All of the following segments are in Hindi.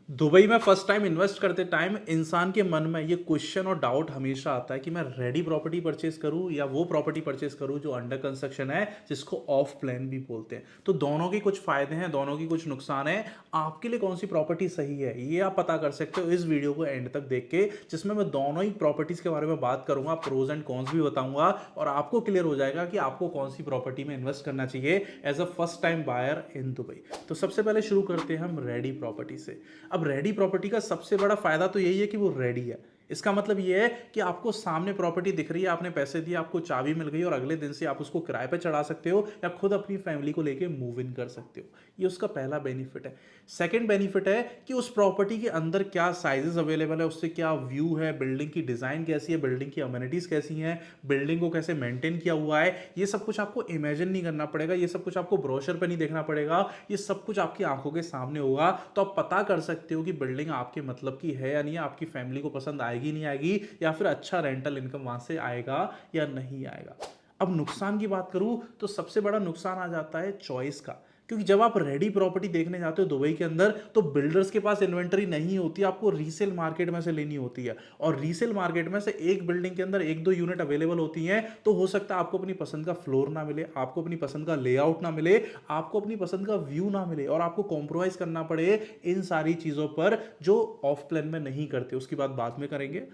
दुबई में फर्स्ट टाइम इन्वेस्ट करते टाइम इंसान के मन में ये क्वेश्चन और डाउट हमेशा आता है कि मैं रेडी प्रॉपर्टी परचेज करूं या वो प्रॉपर्टी परचेज करूं जो अंडर कंस्ट्रक्शन है, जिसको ऑफ प्लान भी बोलते हैं। तो दोनों के कुछ फायदे हैं, दोनों की कुछ नुकसान है। आपके लिए कौन सी प्रॉपर्टी सही है ये आप पता कर सकते हो इस वीडियो को एंड तक देख के, जिसमें मैं दोनों ही प्रॉपर्टीज के बारे में बात करूंगा, प्रोज एंड कॉन्स भी बताऊंगा और आपको क्लियर हो जाएगा कि आपको कौन सी प्रॉपर्टी में इन्वेस्ट करना चाहिए as a first time buyer in Dubai. तो सबसे पहले शुरू करते हैं हम रेडी प्रॉपर्टी से। अब रेडी प्रॉपर्टी का सबसे बड़ा फायदा तो यही है कि वो रेडी है। इसका मतलब ये है कि आपको सामने प्रॉपर्टी दिख रही है, आपने पैसे दिए, आपको चाबी मिल गई और अगले दिन से आप उसको किराए पे चढ़ा सकते हो या खुद अपनी फैमिली को लेके मूव इन कर सकते हो। ये उसका पहला बेनिफिट है। सेकंड बेनिफिट है कि उस प्रॉपर्टी के अंदर क्या साइजेस अवेलेबल है, उससे क्या व्यू है, बिल्डिंग की डिजाइन कैसी है, बिल्डिंग की अमेनिटीज कैसी हैं, बिल्डिंग को कैसे मेंटेन किया हुआ है, ये सब कुछ आपको इमेजिन नहीं करना पड़ेगा, ये सब कुछ आपको ब्रोशर पे नहीं देखना पड़ेगा, ये सब कुछ आपकी आंखों के सामने होगा। तो आप पता कर सकते हो कि बिल्डिंग आपके मतलब की है या नहीं, आपकी फैमिली को पसंद आएगी नहीं आएगी, या फिर अच्छा रेंटल इनकम वहां से आएगा या नहीं आएगा। अब नुकसान की बात करूं तो सबसे बड़ा नुकसान आ जाता है चॉइस का। क्योंकि जब आप रेडी प्रॉपर्टी देखने जाते हो दुबई के अंदर तो बिल्डर्स के पास इन्वेंटरी नहीं होती, आपको रीसेल मार्केट में से लेनी होती है। और रीसेल मार्केट में से एक बिल्डिंग के अंदर एक दो यूनिट अवेलेबल होती हैं, तो हो सकता है आपको अपनी पसंद का फ्लोर ना मिले, आपको अपनी पसंद का लेआउट ना मिले, आपको अपनी पसंद का व्यू ना मिले और आपको कॉम्प्रोमाइज करना पड़े इन सारी चीजों पर जो ऑफ प्लान में नहीं करते। उसकी बात बाद में करेंगे।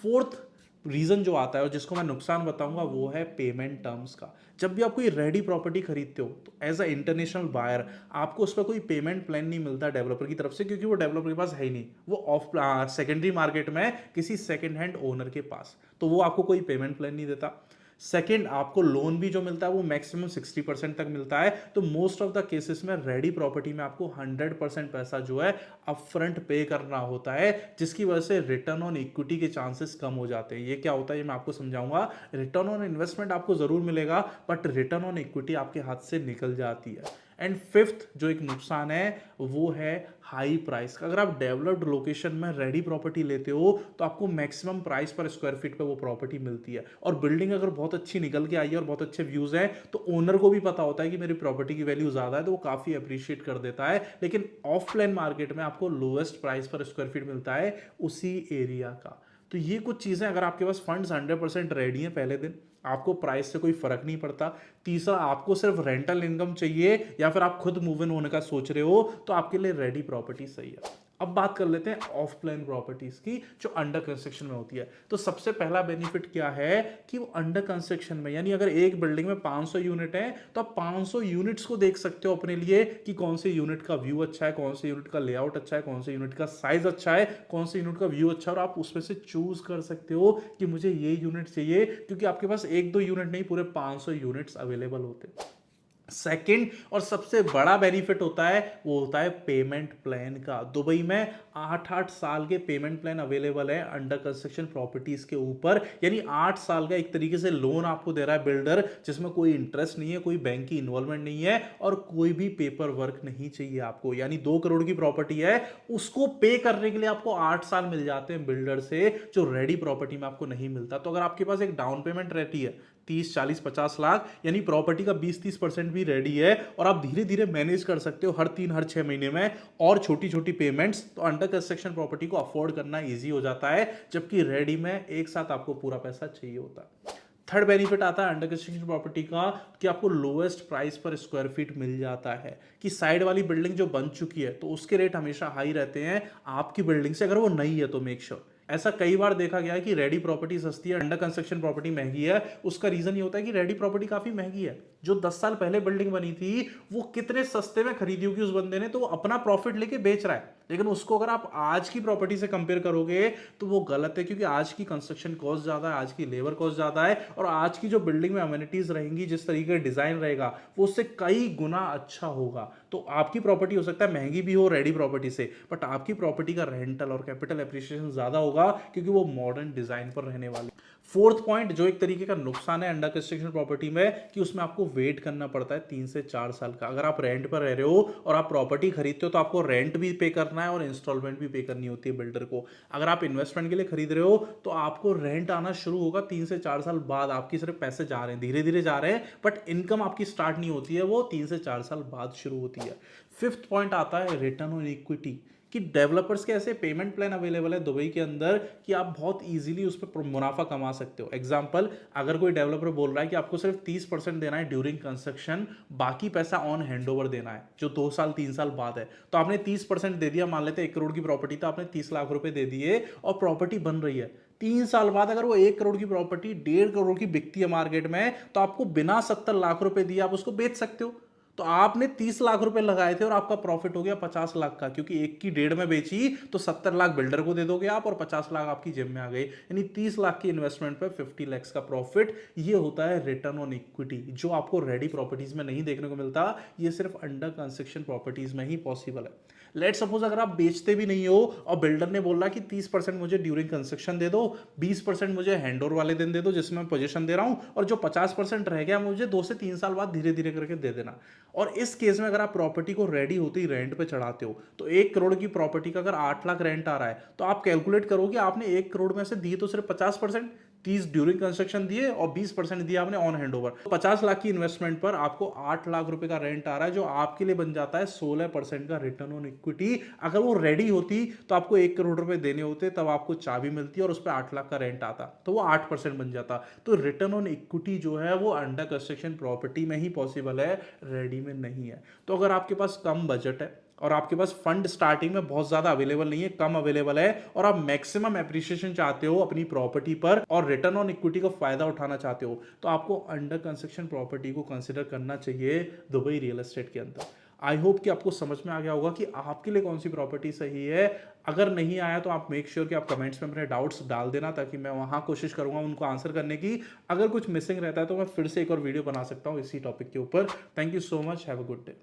फोर्थ रीजन जो आता है और जिसको मैं नुकसान बताऊंगा वो है पेमेंट टर्म्स का। जब भी आप कोई रेडी प्रॉपर्टी खरीदते हो तो एज अ इंटरनेशनल बायर आपको उस पर कोई पेमेंट प्लान नहीं मिलता डेवलपर की तरफ से, क्योंकि वो डेवलपर के पास है ही नहीं, वो ऑफ सेकेंडरी मार्केट में किसी सेकेंड हैंड ओनर के पास, तो वो आपको कोई पेमेंट प्लान नहीं देता। सेकेंड, आपको लोन भी जो मिलता है वो मैक्सिमम 60% तक मिलता है। तो मोस्ट ऑफ द केसेस में रेडी प्रॉपर्टी में आपको 100% पैसा जो है अपफ्रंट पे करना होता है, जिसकी वजह से रिटर्न ऑन इक्विटी के चांसेस कम हो जाते हैं। ये क्या होता है ये मैं आपको समझाऊंगा। रिटर्न ऑन इन्वेस्टमेंट आपको जरूर मिलेगा बट रिटर्न ऑन इक्विटी आपके हाथ से निकल जाती है। एंड फिफ्थ जो एक नुकसान है वो है हाई प्राइस का। अगर आप डेवलप्ड लोकेशन में रेडी प्रॉपर्टी लेते हो तो आपको मैक्सिमम प्राइस पर स्क्वायर फीट पे वो प्रॉपर्टी मिलती है, और बिल्डिंग अगर बहुत अच्छी निकल के आई है और बहुत अच्छे व्यूज हैं तो ओनर को भी पता होता है कि मेरी प्रॉपर्टी की वैल्यू ज्यादा है, तो वो काफी अप्रिशिएट कर देता है। लेकिन ऑफ प्लान मार्केट में आपको लोएस्ट प्राइस पर स्क्वायर फीट मिलता है उसी एरिया का। तो ये कुछ चीजें, अगर आपके पास फंड्स 100% रेडी हैं पहले दिन, आपको प्राइस से कोई फर्क नहीं पड़ता। तीसरा, आपको सिर्फ रेंटल इनकम चाहिए या फिर आप खुद मूव इन होने का सोच रहे हो, तो आपके लिए रेडी प्रॉपर्टी सही है। अब बात कर लेते हैं ऑफ प्लान प्रॉपर्टीज की जो अंडर कंस्ट्रक्शन में होती है। तो सबसे पहला बेनिफिट क्या है कि वो अंडर कंस्ट्रक्शन में, यानी अगर एक बिल्डिंग में 500 यूनिट है तो आप 500 यूनिट्स को देख सकते हो अपने लिए कि कौन से यूनिट का व्यू अच्छा है, कौन से यूनिट का लेआउट अच्छा है, कौन से यूनिट का साइज अच्छा है, कौन से यूनिट का व्यू अच्छा है, और आप उसमें से चूज कर सकते हो कि मुझे ये यूनिट चाहिए, क्योंकि आपके पास एक दो यूनिट नहीं, पूरे 500 यूनिट्स अवेलेबल होते हैं। सेकंड और सबसे बड़ा बेनिफिट होता है वो होता है पेमेंट प्लान का। दुबई में 8-8 साल के पेमेंट प्लान अवेलेबल है अंडर कंस्ट्रक्शन प्रॉपर्टीज के ऊपर, यानी 8 साल का एक तरीके से लोन आपको दे रहा है बिल्डर, जिसमें कोई इंटरेस्ट नहीं है, कोई बैंक की इन्वॉल्वमेंट नहीं है और कोई भी पेपर वर्क नहीं चाहिए आपको। यानी 2 करोड़ की प्रॉपर्टी है, उसको पे करने के लिए आपको 8 साल मिल जाते हैं बिल्डर से, जो रेडी प्रॉपर्टी में आपको नहीं मिलता। तो अगर आपके पास एक डाउन पेमेंट रहती है 30-40-50 लाख, यानी प्रॉपर्टी का 20-30% भी रेडी है और आप धीरे धीरे मैनेज कर सकते हो हर 3 हर 6 महीने में और छोटी छोटी पेमेंट्स, तो अंडर कंस्ट्रक्शन प्रॉपर्टी को अफोर्ड करना इजी हो जाता है। जबकि रेडी में एक साथ आपको पूरा पैसा चाहिए होता है। थर्ड बेनिफिट आता है अंडर कंस्ट्रक्शन प्रॉपर्टी का कि आपको लोएस्ट प्राइस पर स्क्वायर फीट मिल जाता है। कि साइड वाली बिल्डिंग जो बन चुकी है तो उसके रेट हमेशा हाई रहते हैं आपकी बिल्डिंग से, अगर वो नई है तो मेक श्योर। ऐसा कई बार देखा गया है कि रेडी प्रॉपर्टी सस्ती है, अंडर कंस्ट्रक्शन प्रॉपर्टी महंगी है। उसका रीजन ये होता है कि रेडी प्रॉपर्टी काफी महंगी है। जो 10 साल पहले बिल्डिंग बनी थी वो कितने सस्ते में खरीदी होगी उस बंदे ने, तो वो अपना प्रॉफिट लेके बेच रहा है। लेकिन उसको अगर आप आज की प्रॉपर्टी से कंपेयर करोगे तो वो गलत है, क्योंकि आज की कंस्ट्रक्शन कॉस्ट ज्यादा है, आज की लेबर कॉस्ट ज्यादा है और आज की जो बिल्डिंग में अमेनिटीज रहेंगी, जिस तरीके का डिजाइन रहेगा, वो उससे कई गुना अच्छा होगा। तो आपकी प्रॉपर्टी हो सकता है महंगी भी हो रेडी प्रॉपर्टी से, बट आपकी प्रॉपर्टी का रेंटल और कैपिटल एप्रिसिएशन ज्यादा होगा, क्योंकि वो मॉडर्न डिजाइन पर रहने वाली। फोर्थ पॉइंट जो एक तरीके का नुकसान है अंडर कंस्ट्रक्शन प्रॉपर्टी में, कि उसमें आपको वेट करना पड़ता है 3 से 4 साल का। अगर आप रेंट पर रह रहे हो और आप प्रॉपर्टी खरीदते हो तो आपको रेंट भी पे करना है और इंस्टॉलमेंट भी पे करनी होती है बिल्डर को। अगर आप इन्वेस्टमेंट के लिए खरीद रहे हो तो आपको रेंट आना शुरू होगा 3 से 4 साल बाद। आपकी सिर्फ पैसे जा रहे हैं, धीरे धीरे जा रहे हैं, बट इनकम आपकी स्टार्ट नहीं होती है, वो 3 से 4 साल बाद शुरू होती है। फिफ्थ पॉइंट आता है रिटर्न ऑन इक्विटी, कि डेवलपर्स के ऐसे पेमेंट प्लान अवेलेबल है दुबई के अंदर कि आप बहुत इजीली उस पर मुनाफा कमा सकते हो। एग्जांपल, अगर कोई डेवलपर बोल रहा है कि आपको सिर्फ 30% देना है ड्यूरिंग कंस्ट्रक्शन, बाकी पैसा ऑन हैंडओवर देना है जो 2 साल 3 साल बाद है, तो आपने 30% दे दिया। मान लेते हैं 1 करोड़ की प्रॉपर्टी, तो आपने 30 लाख रुपए दे दिए और प्रॉपर्टी बन रही है। 3 साल बाद अगर वो 1 करोड़ की प्रॉपर्टी 1.5 करोड़ की बिकती है मार्केट में, तो आपको बिना 70 लाख रुपए दिए आप उसको बेच सकते हो। तो आपने 30 लाख रुपए लगाए थे और आपका प्रॉफिट हो गया 50 लाख का, क्योंकि एक की 1.5 में बेची तो 70 लाख बिल्डर को दे दोगे आप और 50 लाख आपकी जेब में आ गए। यानी 30 लाख की इन्वेस्टमेंट पे 50 लाख का प्रॉफिट। ये होता है रिटर्न ऑन इक्विटी, जो आपको रेडी प्रॉपर्टीज में नहीं देखने को मिलता। ये सिर्फ अंडर कंस्ट्रक्शन प्रॉपर्टीज में ही पॉसिबल है। लेट सपोज अगर आप बेचते भी नहीं हो और बिल्डर ने बोला कि 30% मुझे ड्यूरिंग कंस्ट्रक्शन दे दो, 20% मुझे हैंडओवर वाले दिन दे दो जिसमें मैं पोजीशन दे रहा हूं, और जो 50% रह गया मुझे 2 से 3 साल बाद धीरे धीरे करके दे देना। और इस केस में अगर आप प्रॉपर्टी को रेडी होते ही रेंट पे चढ़ाते हो, तो 1 करोड़ की प्रॉपर्टी का अगर 8 लाख रेंट आ रहा है, तो आप कैलकुलेट करो कि आपने 1 करोड़ में से दिए तो सिर्फ 50%, 30 ड्यूरिंग कंस्ट्रक्शन दिए और 20% दिया आपने ऑन हैंडओवर। तो 50 लाख की इन्वेस्टमेंट पर आपको 8 लाख रुपए का रेंट आ रहा है, जो आपके लिए बन जाता है 16% का रिटर्न ऑन इक्विटी। अगर वो रेडी होती तो आपको 1 करोड़ रुपए देने होते, तब आपको चाबी मिलती और उस पर 8 लाख का रेंट आता, तो वो 8% बन जाता। तो रिटर्न ऑन इक्विटी जो है वो अंडर कंस्ट्रक्शन प्रॉपर्टी में ही पॉसिबल है, रेडी में नहीं है। तो अगर आपके पास कम बजट है और आपके पास फंड स्टार्टिंग में बहुत ज्यादा अवेलेबल नहीं है, कम अवेलेबल है, और आप मैक्सिमम एप्रिसिएशन चाहते हो अपनी प्रॉपर्टी पर और रिटर्न ऑन इक्विटी का फायदा उठाना चाहते हो, तो आपको अंडर कंस्ट्रक्शन प्रॉपर्टी को कंसिडर करना चाहिए दुबई रियल एस्टेट के अंदर। आई होप कि आपको समझ में आ गया होगा कि आपके लिए कौन सी प्रॉपर्टी सही है। अगर नहीं आया तो आप मेक श्योर कि आप कमेंट्स में अपने डाउट्स डाल देना, ताकि मैं वहां कोशिश करूंगा उनको आंसर करने की। अगर कुछ मिसिंग रहता है तो मैं फिर से एक और वीडियो बना सकता हूं इसी टॉपिक के ऊपर। Thank you so much, have a good day.